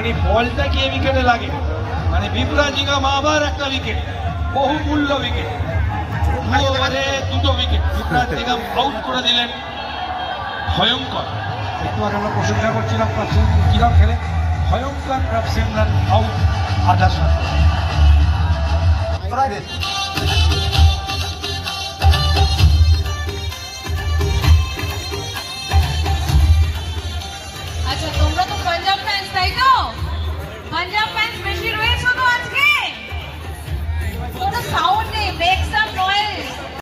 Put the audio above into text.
মানে বলটা গিয়ে উইকেটে লাগে, মানে বিপ্রাজ নিগম আবার একটা উইকেট, বহুমূল্য উইকেট, 2 ওভারে 2টো উইকেট বিপ্রাজ নিগম আউট করে দিলেন। ভয়ঙ্কর, একটু আগে আমরা প্রশংসা করছিলাম কিরম খেলে, ভয়ঙ্কর প্রফেশনাল আউট 8 রান।